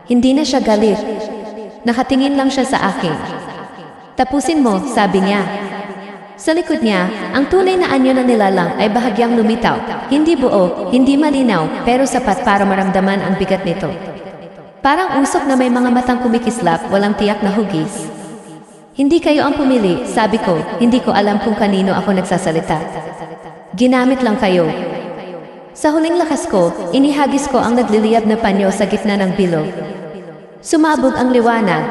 Hindi na siya galit. Nakatingin lang siya sa akin. Tapusin mo, sabi niya. Sa likod niya, ang tunay na anyo na nilalang ay bahagyang lumitaw. Hindi buo, hindi malinaw, pero sapat para maramdaman ang bigat nito. Parang usok na may mga matang kumikislap, walang tiyak na hugis. Hindi kayo ang pumili, sabi ko, hindi ko alam kung kanino ako nagsasalita. Ginamit lang kayo. Sa huling lakas ko, inihagis ko ang nagliliyab na panyo sa gitna ng bilog. Sumabog ang liwanag.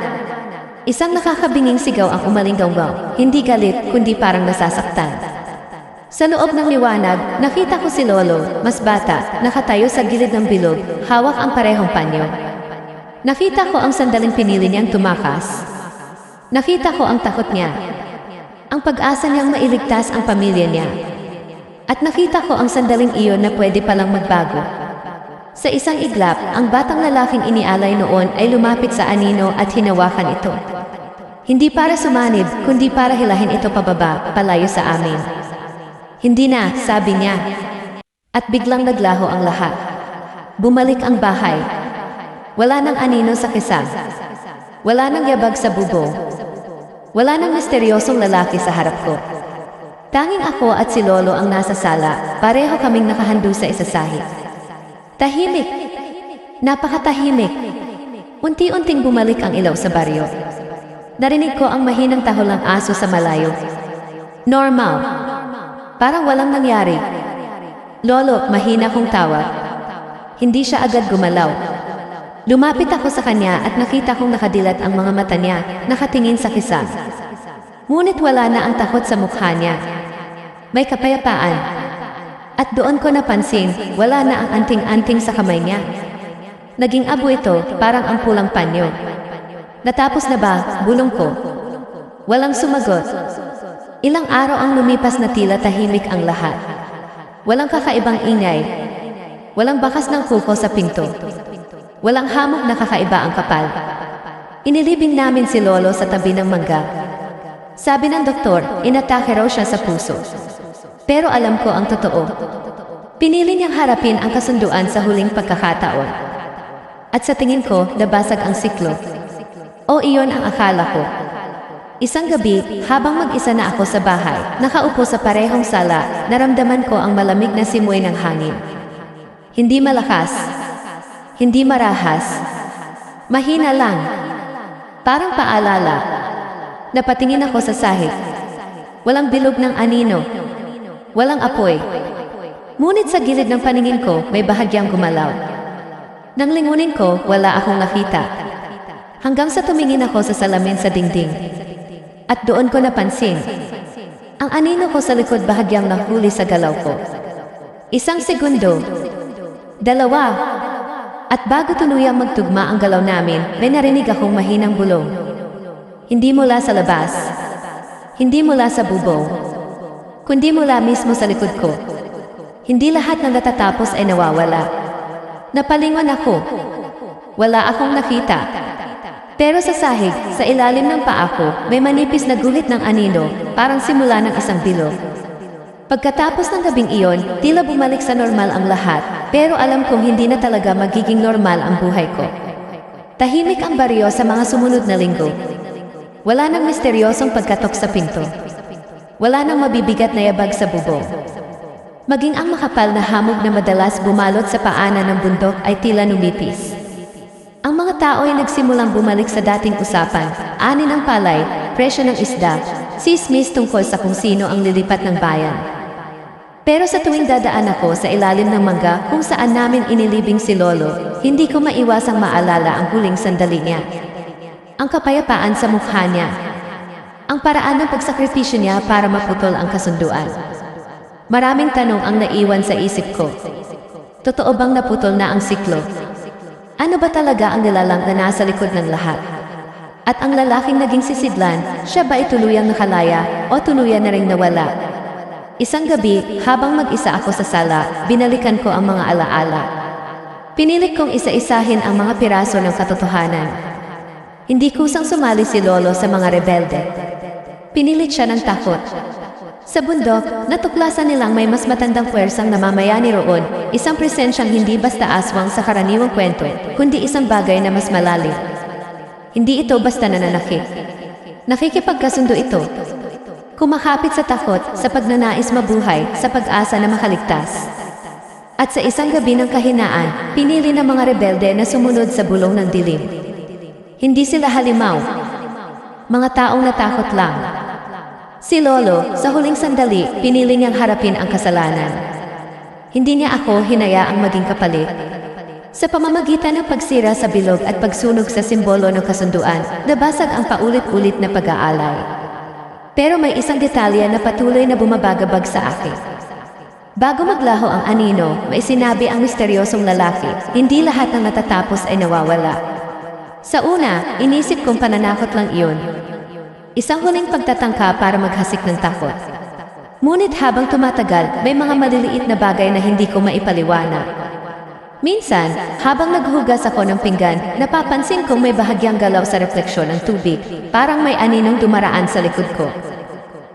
Isang nakakabinging sigaw ang umalinggaw, hindi galit, kundi parang nasasaktan. Sa loob ng liwanag, nakita ko si Lolo, mas bata, nakatayo sa gilid ng bilog, hawak ang parehong panyo. Nakita ko ang sandaling pinili niyang tumakas. Nakita ko ang takot niya. Ang pag-asa niyang mailigtas ang pamilya niya. At nakita ko ang sandaling iyon na pwede palang magbago. Sa isang iglap, ang batang lalaking inialay noon ay lumapit sa anino at hinawakan ito. Hindi para sumanib, kundi para hilahin ito pababa, palayo sa amin. Hindi na, sabi niya. At biglang naglaho ang lahat. Bumalik ang bahay. Wala nang anino sa kisam. Wala nang yabag sa bubong. Wala nang misteryosong lalaki sa harap ko. Tanging ako at si Lolo ang nasa sala, pareho kaming nakahandusay sa sahig. Tahimik. Napakatahimik. Unti-unting bumalik ang ilaw sa baryo. Narinig ko ang mahinang tahol ng aso sa malayo. Normal. Parang walang nangyari. Lolo, mahina kong tawag. Hindi siya agad gumalaw. Lumapit ako sa kanya at nakita kong nakadilat ang mga mata niya, nakatingin sa kisam. Ngunit wala na ang takot sa mukha niya. May kapayapaan. At doon ko napansin, wala na ang anting-anting sa kamay niya. Naging abo ito, parang ang pulang panyo. Natapos na ba? Bulong ko. Walang sumagot. Ilang araw ang lumipas na tila tahimik ang lahat. Walang kakaibang ingay. Walang bakas ng kuko sa pinto. Walang hamog na kakaiba ang kapal. Inilibing namin si Lolo sa tabi ng mangga. Sabi ng doktor, inatake raw siya sa puso. Pero alam ko ang totoo. Pinili niyang harapin ang kasunduan sa huling pagkakataon. At sa tingin ko, nabasag ang siklo. O iyon ang akala ko. Isang gabi, habang mag-isa na ako sa bahay, nakaupo sa parehong sala, naramdaman ko ang malamig na simoy ng hangin. Hindi malakas. Hindi marahas. Mahina lang. Parang paalala. Napatingin ako sa sahig. Walang bilog ng anino. Walang apoy. Ngunit sa gilid ng paningin ko, may bahagyang gumalaw. Nang lingunin ko, wala akong nakita. Hanggang sa tumingin ako sa salamin sa dingding. At doon ko napansin. Ang anino ko sa likod bahagyang nahuli sa galaw ko. Isang segundo. Dalawa. At bago tuluyang magtugma ang galaw namin, may narinig akong mahinang bulong. Hindi mula sa labas. Hindi mula sa bubong. Kundi mula mismo sa likod ko. Hindi lahat ng natatapos ay nawawala. Napalingon ako. Wala akong nakita. Pero sa sahig, sa ilalim ng paa ko, may manipis na guhit ng anino, parang simula ng isang bilog. Pagkatapos ng gabing iyon, tila bumalik sa normal ang lahat, pero alam kong hindi na talaga magiging normal ang buhay ko. Tahimik ang baryo sa mga sumunod na linggo. Wala nang misteryosong pagkatok sa pinto. Wala nang mabibigat na yabag sa bubong. Maging ang makapal na hamog na madalas bumalot sa paanan ng bundok ay tila numipis. Ang mga tao ay nagsimulang bumalik sa dating usapan, ani ng palay, presyo ng isda, sismis tungkol sa kung sino ang lilipat ng bayan. Pero sa tuwing dadaan ako sa ilalim ng mangga kung saan namin inilibing si Lolo, hindi ko maiwasang maalala ang huling sandali niya. Ang kapayapaan sa mukha niya. Ang paraan ng pagsakripisyo niya para maputol ang kasunduan. Maraming tanong ang naiwan sa isip ko. Totoo bang naputol na ang siklo? Ano ba talaga ang nilalang na nasa likod ng lahat? At ang lalaking naging sisidlan, siya ba ay tuluyang nakalaya o tuluyan na ring nawala? Isang gabi, habang mag-isa ako sa sala, binalikan ko ang mga alaala. Pinilit kong isa-isahin ang mga piraso ng katotohanan. Hindi kusang sumali si Lolo sa mga rebelde. Pinilit siya ng takot. Sa bundok, natuklasan nilang may mas matandang puwersang namamayani roon, isang presensyang hindi basta aswang sa karaniwang kwento, kundi isang bagay na mas malalim. Hindi ito basta nananakit. Nakikipagkasundo ito. Kumakapit sa takot, sa pagnanais mabuhay, sa pag-asa na makaligtas. At sa isang gabi ng kahinaan, pinili ng mga rebelde na sumunod sa bulong ng dilim. Hindi sila halimaw. Mga taong natakot lang. Si Lolo, sa huling sandali, pinili niyang harapin ang kasalanan. Hindi niya ako hinayaang maging kapalit. Sa pamamagitan ng pagsira sa bilog at pagsunog sa simbolo ng kasunduan, nabasag ang paulit-ulit na pag-aalay. Pero may isang detalye na patuloy na bumabagabag sa akin. Bago maglaho ang anino, may sinabi ang misteryosong lalaki, hindi lahat ng natatapos ay nawawala. Sa una, inisip kong pananakot lang iyon. Isang huling pagtatangka para maghasik ng takot. Ngunit habang tumatagal, may mga maliliit na bagay na hindi ko maipaliwanag. Minsan, habang naghugas ako ng pinggan, napapansin kong may bahagyang galaw sa refleksyon ng tubig, parang may aninong dumaraan sa likod ko.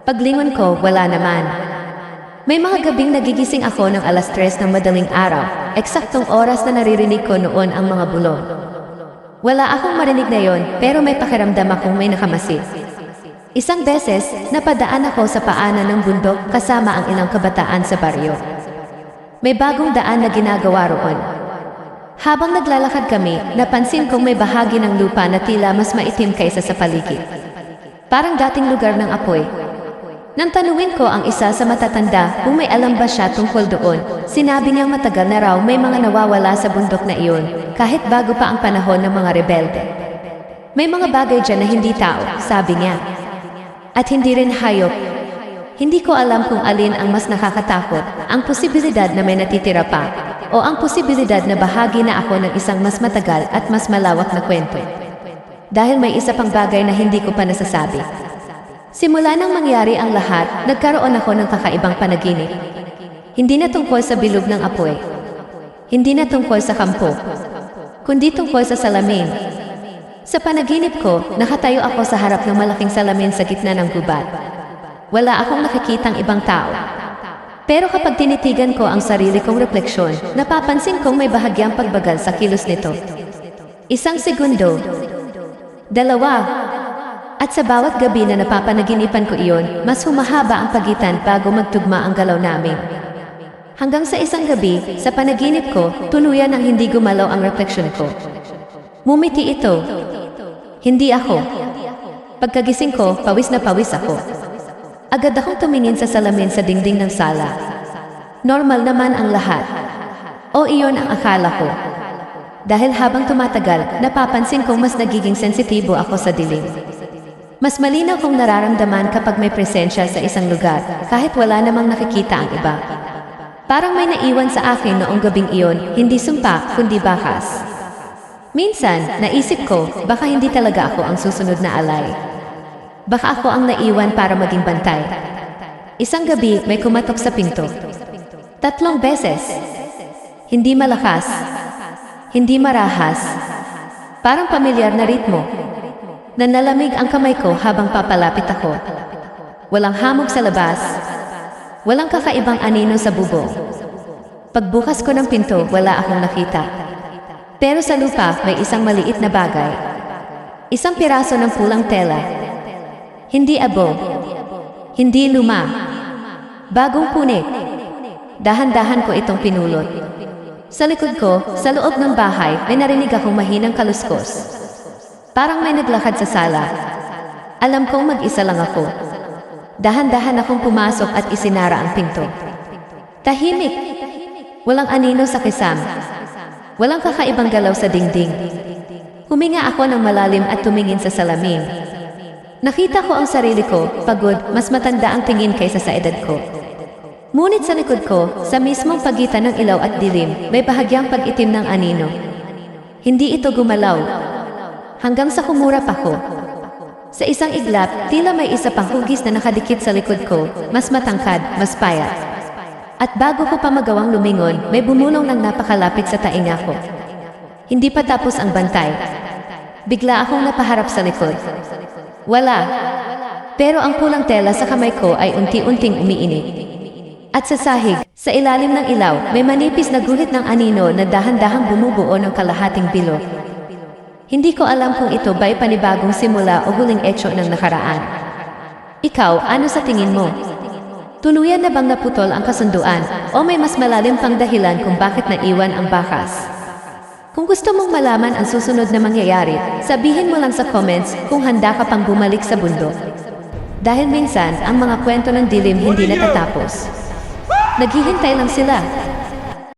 Paglingon ko, wala naman. May mga gabing nagigising ako ng 3:00 ng madaling araw, eksaktong oras na naririnig ko noon ang mga bulong. Wala akong marinig na yon, pero may pakiramdam akong may nakamasid. Isang beses, napadaan ako sa paanan ng bundok kasama ang ilang kabataan sa baryo. May bagong daan na ginagawa roon. Habang naglalakad kami, napansin kong may bahagi ng lupa na tila mas maitim kaysa sa paligid. Parang dating lugar ng apoy. Nang tanungin ko ang isa sa matatanda kung may alam ba siya tungkol doon, sinabi niyang matagal na raw may mga nawawala sa bundok na iyon, kahit bago pa ang panahon ng mga rebelde. May mga bagay dyan na hindi tao, sabi niya. At hindi rin hayop. Hindi ko alam kung alin ang mas nakakatakot, ang posibilidad na may natitira pa, o ang posibilidad na bahagi na ako ng isang mas matagal at mas malawak na kwento. Dahil may isa pang bagay na hindi ko pa nasasabi. Simula nang mangyari ang lahat, nagkaroon ako ng kakaibang panaginip. Hindi na tungkol sa bilog ng apoy. Hindi na tungkol sa kampo. Kundi tungkol sa salamin. Sa panaginip ko, nakatayo ako sa harap ng malaking salamin sa gitna ng gubat. Wala akong nakikitang ibang tao. Pero kapag tinitigan ko ang sarili kong refleksyon, napapansin kong may bahagyang pagbagal sa kilos nito. Isang segundo, dalawa, at sa bawat gabi na napapanaginipan ko iyon, mas humahaba ang pagitan bago magtugma ang galaw namin. Hanggang sa isang gabi, sa panaginip ko, tuluyan ang hindi gumalaw ang refleksyon ko. Mumiti ito. Hindi ako. Pagkagising ko, pawis na pawis ako. Agad akong tumingin sa salamin sa dingding ng sala. Normal naman ang lahat. O iyon ang akala ko. Dahil habang tumatagal, napapansin kong mas nagiging sensitibo ako sa dilim. Mas malinaw kong nararamdaman kapag may presensya sa isang lugar, kahit wala namang nakikita ang iba. Parang may naiwan sa akin noong gabing iyon, hindi sumpa, kundi bakas. Minsan, naisip ko, baka hindi talaga ako ang susunod na alay. Baka ako ang naiwan para maging bantay. Isang gabi, may kumatok sa pinto. 3 beses. Hindi malakas. Hindi marahas. Parang pamilyar na ritmo. Nanalamig ang kamay ko habang papalapit ako. Walang hamog sa labas. Walang kakaibang anino sa bubong. Pagbukas ko ng pinto, wala akong nakita. Pero sa lupa, may isang maliit na bagay. Isang piraso ng pulang tela. Hindi abo. Hindi luma. Bagong punit. Dahan-dahan ko itong pinulot. Sa likod ko, sa loob ng bahay, may narinig akong mahinang kaluskos. Parang may naglakad sa sala. Alam kong mag-isa lang ako. Dahan-dahan akong pumasok at isinara ang pinto. Tahimik. Walang anino sa kisam. Walang kakaibang galaw sa dingding. Huminga ako ng malalim at tumingin sa salamin. Nakita ko ang sarili ko, pagod, mas matanda ang tingin kaysa sa edad ko. Ngunit sa likod ko, sa mismong pagitan ng ilaw at dilim, may bahagyang pag-itim ng anino. Hindi ito gumalaw. Hanggang sa kumurap ako. Sa isang iglap, tila may isa pang hugis na nakadikit sa likod ko, mas matangkad, mas payat. At bago ko pa magawang lumingon, may bumulong ng napakalapit sa tainga ko. Hindi pa tapos ang bantay. Bigla akong napaharap sa likod. Wala. Pero ang pulang tela sa kamay ko ay unti-unting umiinit. At sa sahig, sa ilalim ng ilaw, may manipis na guhit ng anino na dahan-dahang bumubuo ng kalahating bilog. Hindi ko alam kung ito ba'y panibagong simula o huling etyo ng nakaraan. Ikaw, ano sa tingin mo? Tuluyan na bang naputol ang kasunduan o may mas malalim pang dahilan kung bakit naiwan ang bakas? Kung gusto mong malaman ang susunod na mangyayari, sabihin mo lang sa comments kung handa ka pang bumalik sa bundok. Dahil minsan, ang mga kwento ng dilim hindi natatapos. Naghihintay lang sila.